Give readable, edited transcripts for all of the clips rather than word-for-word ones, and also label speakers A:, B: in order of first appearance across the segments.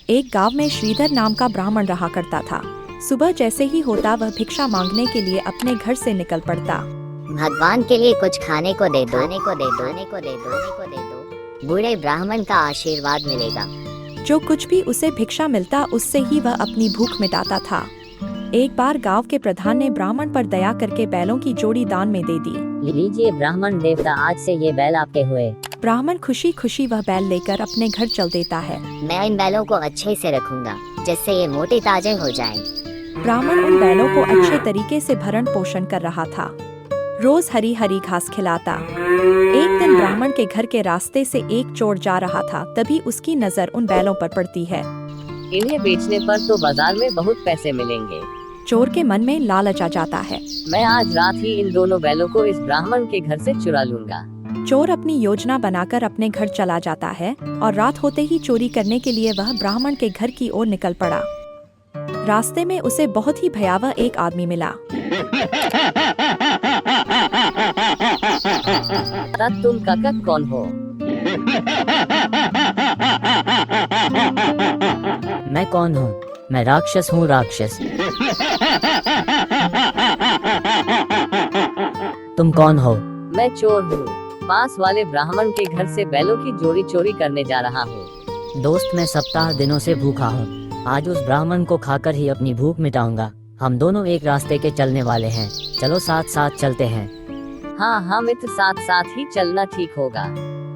A: एक गांव में श्रीधर नाम का ब्राह्मण रहा करता था। सुबह जैसे ही होता वह भिक्षा मांगने के लिए अपने घर से निकल पड़ता।
B: भगवान के लिए कुछ खाने को दे दो, खाने को दे दो, खाने को दे दो, खाने को दे दो। बूढ़े ब्राह्मण का आशीर्वाद मिलेगा।
A: जो कुछ भी उसे भिक्षा मिलता उससे ही वह अपनी भूख मिटाता था। एक बार गांव के प्रधान ने ब्राह्मण पर दया करके बैलों की जोड़ी दान में दे दी।
B: लीजिए ब्राह्मण देवता, आज से ये बैल आपके हुए।
A: ब्राह्मण खुशी खुशी वह बैल लेकर अपने घर चल देता है।
B: मैं इन बैलों को अच्छे से रखूंगा जिससे ये मोटे ताजे हो जाएं।
A: ब्राह्मण उन बैलों को अच्छे तरीके से भरण पोषण कर रहा था। रोज हरी हरी घास खिलाता। एक दिन ब्राह्मण के घर के रास्ते से एक चोर जा रहा था। तभी उसकी नजर उन बैलों पर पड़ती है।
C: इन्हें बेचने पर तो बाजार में बहुत पैसे मिलेंगे।
A: चोर के मन में लालच आ जाता है।
C: मैं आज रात ही इन दोनों बैलों को इस ब्राह्मण के घर से चुरा लूंगा।
A: चोर अपनी योजना बनाकर अपने घर चला जाता है और रात होते ही चोरी करने के लिए वह ब्राह्मण के घर की ओर निकल पड़ा। रास्ते में उसे बहुत ही भयावह एक आदमी मिला।
C: तुम काका कौन हो?
B: मैं कौन हूँ? मैं राक्षस हूँ, राक्षस। तुम कौन हो?
C: मैं चोर हूँ। पास वाले ब्राह्मण के घर से बैलों की जोड़ी चोरी करने जा रहा हूँ।
B: दोस्त, मैं सप्ताह दिनों से भूखा हूँ। आज उस ब्राह्मण को खाकर ही अपनी भूख मिटाऊंगा। हम दोनों एक रास्ते के चलने वाले हैं, चलो साथ साथ चलते हैं।
C: हाँ मित्र, साथ साथ ही चलना ठीक होगा।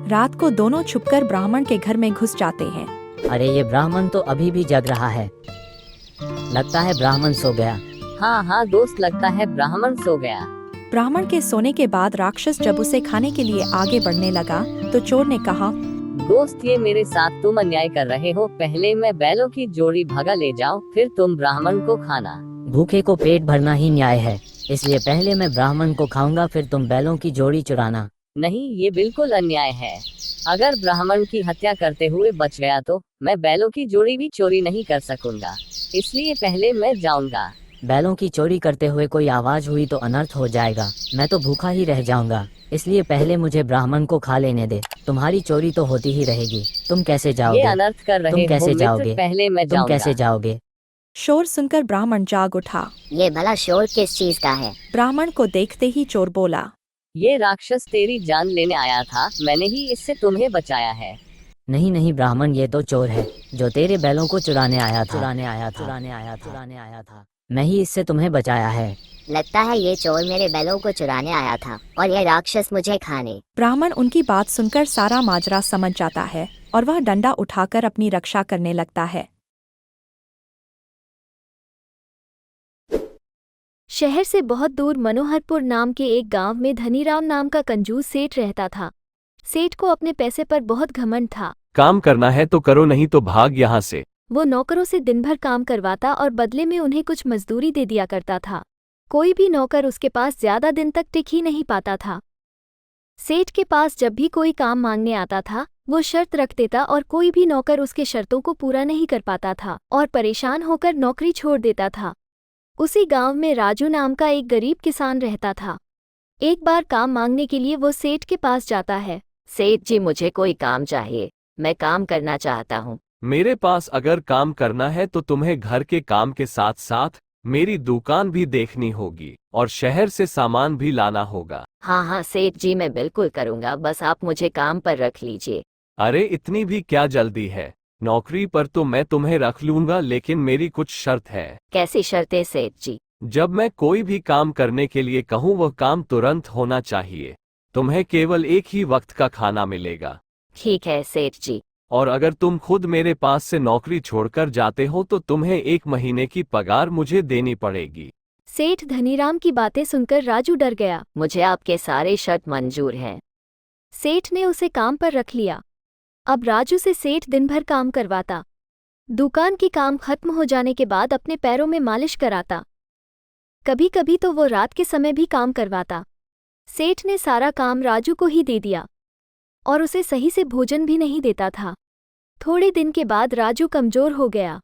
A: रात को दोनों छुपकर ब्राह्मण के घर में घुस जाते हैं।
B: अरे ये ब्राह्मण तो अभी भी जग रहा है। लगता है ब्राह्मण सो गया।
C: हाँ दोस्त, लगता है ब्राह्मण सो गया।
A: ब्राह्मण के सोने के बाद राक्षस जब उसे खाने के लिए आगे बढ़ने लगा तो चोर ने कहा,
C: दोस्त, ये मेरे साथ तुम अन्याय कर रहे हो। पहले मैं बैलों की जोड़ी भगा ले जाऊं, फिर तुम ब्राह्मण को खाना।
B: भूखे को पेट भरना ही न्याय है, इसलिए पहले मैं ब्राह्मण को खाऊंगा, फिर तुम बैलों की जोड़ी चुराना।
C: नहीं, ये बिल्कुल अन्याय है। अगर ब्राह्मण की हत्या करते हुए बच गया तो मैं बैलों की जोड़ी भी चोरी नहीं कर सकूंगा, इसलिए पहले मैं जाऊंगा।
B: बैलों की चोरी करते हुए कोई आवाज हुई तो अनर्थ हो जाएगा। मैं तो भूखा ही रह जाऊंगा, इसलिए पहले मुझे ब्राह्मण को खा लेने दे। तुम्हारी चोरी तो होती ही रहेगी। तुम कैसे जाओगे?
C: ये अनर्थ कर रहे
B: तुम कैसे
C: हो
B: जाओगे?
C: मित्र, पहले मैं
B: तुम
C: जाऊंगा।
B: कैसे जाओगे?
A: शोर सुनकर ब्राह्मण जाग उठा।
B: ये भला शोर किस चीज का है?
A: ब्राह्मण को देखते ही चोर बोला,
C: ये राक्षस तेरी जान लेने आया था, मैंने ही इससे तुम्हें बचाया है।
B: नहीं ब्राह्मण, ये तो चोर है जो तेरे बैलों को चुराने आया था। मैं ही इससे तुम्हें बचाया है। लगता है ये चोर मेरे बैलों को चुराने आया था और ये राक्षस मुझे खाने।
A: ब्राह्मण उनकी बात सुनकर सारा माजरा समझ जाता है और वह डंडा उठाकर अपनी रक्षा करने लगता है।
D: शहर से बहुत दूर मनोहरपुर नाम के एक गांव में धनीराम नाम का कंजूस सेठ रहता था। सेठ को अपने पैसे पर बहुत घमंड था।
E: काम करना है तो करो, नहीं तो भाग यहाँ से।
D: वो नौकरों से दिन भर काम करवाता और बदले में उन्हें कुछ मजदूरी दे दिया करता था। कोई भी नौकर उसके पास ज्यादा दिन तक टिक ही नहीं पाता था। सेठ के पास जब भी कोई काम मांगने आता था वो शर्त रख देता और कोई भी नौकर उसके शर्तों को पूरा नहीं कर पाता था और परेशान होकर नौकरी छोड़ देता था। उसी गांव में राजू नाम का एक गरीब किसान रहता था। एक बार काम मांगने के लिए वो सेठ के पास जाता है।
F: सेठ जी, मुझे कोई काम चाहिए, मैं काम करना चाहता हूँ।
E: मेरे पास अगर काम करना है तो तुम्हें घर के काम के साथ साथ मेरी दुकान भी देखनी होगी और शहर से सामान भी लाना होगा।
F: हाँ सेठ जी, मैं बिल्कुल करूँगा, बस आप मुझे काम पर रख लीजिए।
E: अरे इतनी भी क्या जल्दी है? नौकरी पर तो मैं तुम्हें रख लूंगा, लेकिन मेरी कुछ शर्त है।
F: कैसी शर्तें सेठ जी?
E: जब मैं कोई भी काम करने के लिए कहूँ वह काम तुरंत होना चाहिए। तुम्हें केवल एक ही वक्त का खाना मिलेगा।
F: ठीक है सेठ जी।
E: और अगर तुम खुद मेरे पास से नौकरी छोड़कर जाते हो तो तुम्हें 1 महीने की पगार मुझे देनी पड़ेगी।
D: सेठ धनीराम की बातें सुनकर राजू डर गया।
F: मुझे आपके सारे शर्त मंजूर हैं।
D: सेठ ने उसे काम पर रख लिया। अब राजू से सेठ दिन भर काम करवाता। दुकान की काम खत्म हो जाने के बाद अपने पैरों में मालिश कराता। कभी कभी तो वो रात के समय भी काम करवाता। सेठ ने सारा काम राजू को ही दे दिया और उसे सही से भोजन भी नहीं देता था। थोड़े दिन के बाद राजू कमजोर हो गया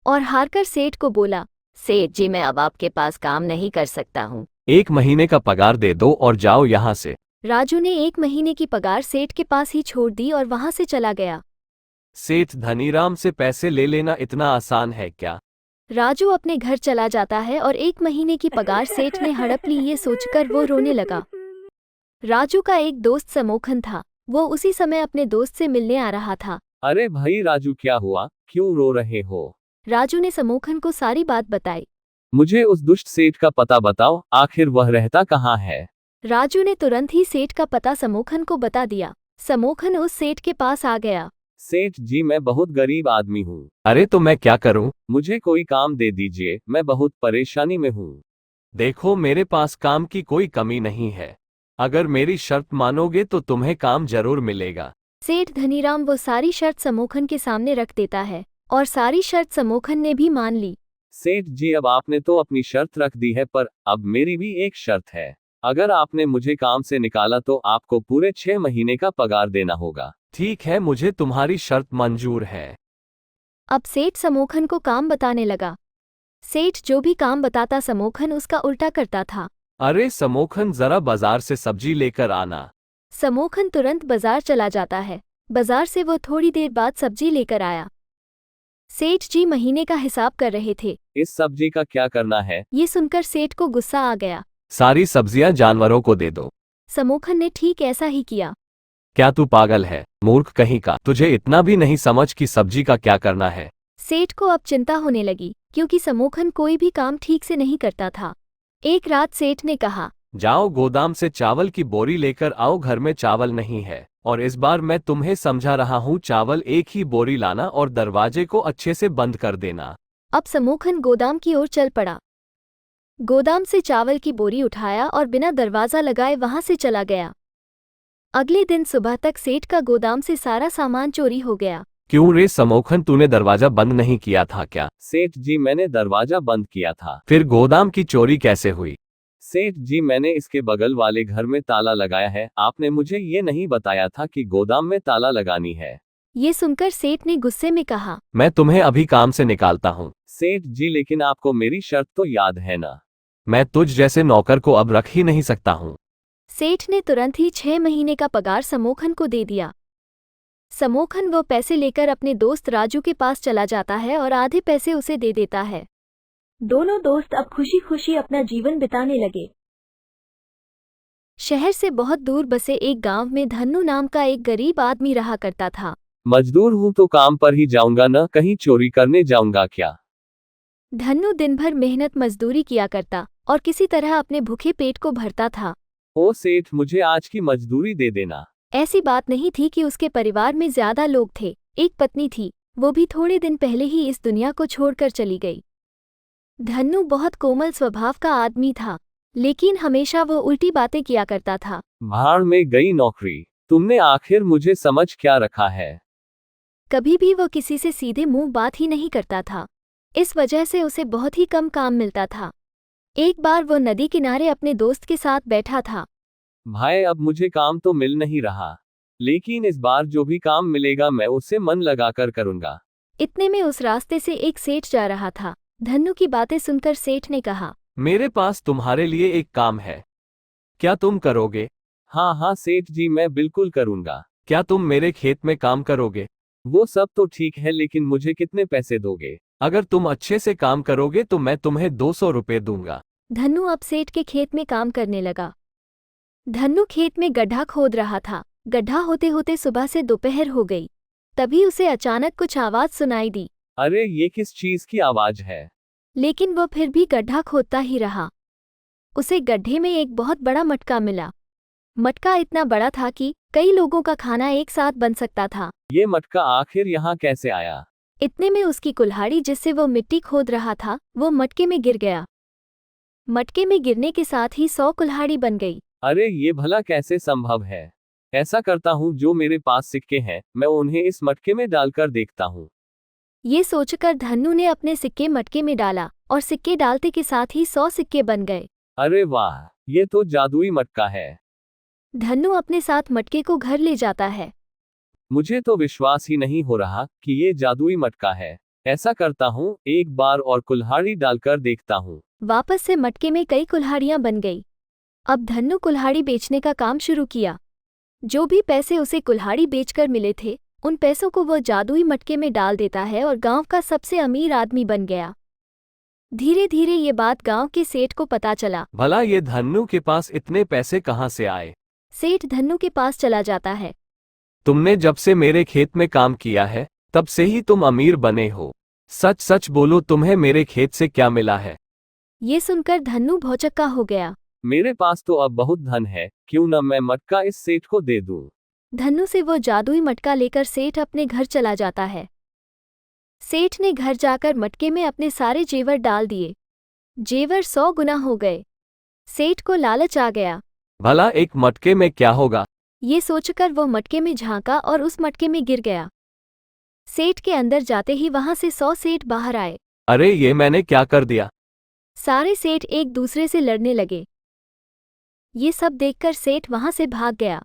D: और हारकर सेठ को बोला,
F: सेठ जी, मैं अब आपके पास काम नहीं कर सकता हूँ।
E: 1 महीने का पगार दे दो और जाओ यहाँ से।
D: राजू ने 1 महीने की पगार सेठ के पास ही छोड़ दी और वहां से चला गया।
E: सेठ धनीराम से पैसे ले लेना इतना आसान है क्या?
D: राजू अपने घर चला जाता है और 1 महीने की पगार सेठ ने हड़प ली, ये सोचकर वो रोने लगा। राजू का एक दोस्त समोखन था। वो उसी समय अपने दोस्त से मिलने आ रहा था।
E: अरे भाई राजू, क्या हुआ? क्यों रो रहे हो?
D: राजू ने समोखन को सारी बात बताई।
E: मुझे उस दुष्ट सेठ का पता बताओ, आखिर वह रहता कहाँ है?
D: राजू ने तुरंत ही सेठ का पता समोखन को बता दिया। समोखन उस सेठ के पास आ गया।
E: सेठ जी, मैं बहुत गरीब आदमी हूँ। अरे तो मैं क्या करूँ? मुझे कोई काम दे दीजिए, मैं बहुत परेशानी में हूँ। देखो, मेरे पास काम की कोई कमी नहीं है। अगर मेरी शर्त मानोगे तो तुम्हें काम जरूर मिलेगा।
D: सेठ धनीराम वो सारी शर्त समोखन के सामने रख देता है और सारी शर्त समोखन ने भी मान ली।
E: सेठ जी, अब आपने तो अपनी शर्त रख दी है, पर अब मेरी भी एक शर्त है। अगर आपने मुझे काम से निकाला तो आपको पूरे 6 महीने का पगार देना होगा। ठीक है, मुझे तुम्हारी शर्त मंजूर है।
D: अब सेठ समोखन को काम बताने लगा। सेठ जो भी काम बताता समोखन उसका उल्टा करता था।
E: अरे समोखन, जरा बाजार से सब्जी लेकर आना।
D: समोखन तुरंत बाजार चला जाता है। बाजार से वो थोड़ी देर बाद सब्जी लेकर आया। सेठ जी महीने का हिसाब कर रहे थे।
E: इस सब्जी का क्या करना है?
D: ये सुनकर सेठ को गुस्सा आ गया।
E: सारी सब्जियां जानवरों को दे दो।
D: समोखन ने ठीक ऐसा ही किया।
E: क्या तू पागल है, मूर्ख कहीं का? तुझे इतना भी नहीं समझ कि सब्जी का क्या करना है?
D: सेठ को अब चिंता होने लगी क्योंकि समोखन कोई भी काम ठीक से नहीं करता था। एक रात सेठ ने कहा,
E: जाओ गोदाम से चावल की बोरी लेकर आओ, घर में चावल नहीं है। और इस बार मैं तुम्हें समझा रहा हूँ, चावल एक ही बोरी लाना और दरवाजे को अच्छे से बंद कर देना।
D: अब समोखन गोदाम की ओर चल पड़ा। गोदाम से चावल की बोरी उठाया और बिना दरवाजा लगाए वहां से चला गया। अगले दिन सुबह तक सेठ का गोदाम से सारा सामान चोरी हो गया।
E: क्यों रे समोखन, तूने दरवाजा बंद नहीं किया था क्या? सेठ जी, मैंने दरवाजा बंद किया था। फिर गोदाम की चोरी कैसे हुई? सेठ जी, मैंने इसके बगल वाले घर में ताला लगाया है। आपने मुझे ये नहीं बताया था कि गोदाम में ताला लगानी है।
D: ये सुनकर सेठ ने गुस्से में कहा,
E: मैं तुम्हें अभी काम से निकालता हूँ। सेठ जी, लेकिन आपको मेरी शर्त तो याद है ना? मैं तुझ जैसे नौकर को अब रख ही नहीं सकता हूँ।
D: सेठ ने तुरंत ही 6 महीने का पगार समोखन को दे दिया। समोखन वो पैसे लेकर अपने दोस्त राजू के पास चला जाता है और आधे पैसे उसे दे देता है। दोनों दोस्त अब खुशी खुशी अपना जीवन बिताने लगे। शहर से बहुत दूर बसे एक गांव में धन्नू नाम का एक गरीब आदमी रहा करता था।
E: मजदूर हूँ तो काम पर ही जाऊंगा ना, कहीं चोरी करने जाऊंगा क्या?
D: धन्नू दिन भर मेहनत मजदूरी किया करता और किसी तरह अपने भूखे पेट को भरता था।
E: ओ सेठ, मुझे आज की मजदूरी दे देना।
D: ऐसी बात नहीं थी कि उसके परिवार में ज्यादा लोग थे। एक पत्नी थी, वो भी थोड़े दिन पहले ही इस दुनिया को छोड़कर चली गई। धन्नू बहुत कोमल स्वभाव का आदमी था, लेकिन हमेशा वो उल्टी बातें किया करता था।
E: भाड़ में गई नौकरी, तुमने आखिर मुझे समझ क्या रखा है?
D: कभी भी वो किसी से सीधे मुंह बात ही नहीं करता था। इस वजह से उसे बहुत ही कम काम मिलता था। एक बार वो नदी किनारे अपने दोस्त के साथ बैठा था।
E: भाई, अब मुझे काम तो मिल नहीं रहा, लेकिन इस बार जो भी काम मिलेगा मैं उसे मन लगाकर करूंगा।
D: इतने में उस रास्ते से एक सेठ जा रहा था। धन्नू की बातें सुनकर सेठ ने कहा,
E: मेरे पास तुम्हारे लिए एक काम है, क्या तुम करोगे? हाँ हाँ सेठ जी, मैं बिल्कुल करूंगा। क्या तुम मेरे खेत में काम करोगे? वो सब तो ठीक है, लेकिन मुझे कितने पैसे दोगे? अगर तुम अच्छे से काम करोगे तो मैं तुम्हें 200 रुपये दूंगा।
D: धन्नू अब सेठ के खेत में काम करने लगा। धन्नू खेत में गड्ढा खोद रहा था। गड्ढा होते होते सुबह से दोपहर हो गई। तभी उसे अचानक कुछ आवाज सुनाई दी।
E: अरे ये किस चीज की आवाज है?
D: लेकिन वो फिर भी गड्ढा खोदता ही रहा। उसे गड्ढे में एक बहुत बड़ा मटका मिला। मटका इतना बड़ा था कि कई लोगों का खाना एक साथ बन सकता था।
E: ये मटका आखिर यहाँ कैसे आया?
D: इतने में उसकी कुल्हाड़ी जिससे वो मिट्टी खोद रहा था, वो मटके में गिर गया। मटके में गिरने के साथ ही 100 कुल्हाड़ी बन गई।
E: अरे ये भला कैसे संभव है? ऐसा करता हूँ, जो मेरे पास सिक्के हैं मैं उन्हें इस मटके में डालकर देखता हूँ।
D: ये सोचकर धन्नू ने अपने सिक्के मटके में डाला और सिक्के डालते के साथ ही 100 सिक्के बन गए।
E: अरे वाह, ये तो जादुई मटका है।
D: धन्नू अपने साथ मटके को घर ले जाता है।
E: मुझे तो विश्वास ही नहीं हो रहा कि ये जादुई मटका है। ऐसा करता हूँ, एक बार और कुल्हाड़ी डालकर देखता हूँ।
D: वापस से मटके में कई कुल्हाड़ियां बन गई। अब धन्नू कुल्हाड़ी बेचने का काम शुरू किया। जो भी पैसे उसे कुल्हाड़ी बेचकर मिले थे, उन पैसों को वह जादुई मटके में डाल देता है और गांव का सबसे अमीर आदमी बन गया। धीरे धीरे ये बात गांव के सेठ को पता चला।
E: भला ये धन्नू के पास इतने पैसे कहाँ से आए?
D: सेठ धन्नू के पास चला जाता है।
E: तुमने जब से मेरे खेत में काम किया है, तब से ही तुम अमीर बने हो। सच सच बोलो, तुम्हें मेरे खेत से क्या मिला है?
D: ये सुनकर धन्नू भौचक्का हो गया।
E: मेरे पास तो अब बहुत धन है, क्यों न मैं मटका इस सेठ को दे दूं।
D: धन्नू से वो जादुई मटका लेकर सेठ अपने घर चला जाता है। सेठ ने घर जाकर मटके में अपने सारे जेवर डाल दिए। जेवर 100 गुना हो गए। सेठ को लालच आ गया।
E: भला एक मटके में क्या होगा?
D: ये सोचकर वो मटके में झांका और उस मटके में गिर गया। सेठ के अंदर जाते ही वहां से 100 सेठ बाहर आए।
E: अरे ये मैंने क्या कर दिया?
D: सारे सेठ एक दूसरे से लड़ने लगे। ये सब देखकर सेठ वहां से भाग गया।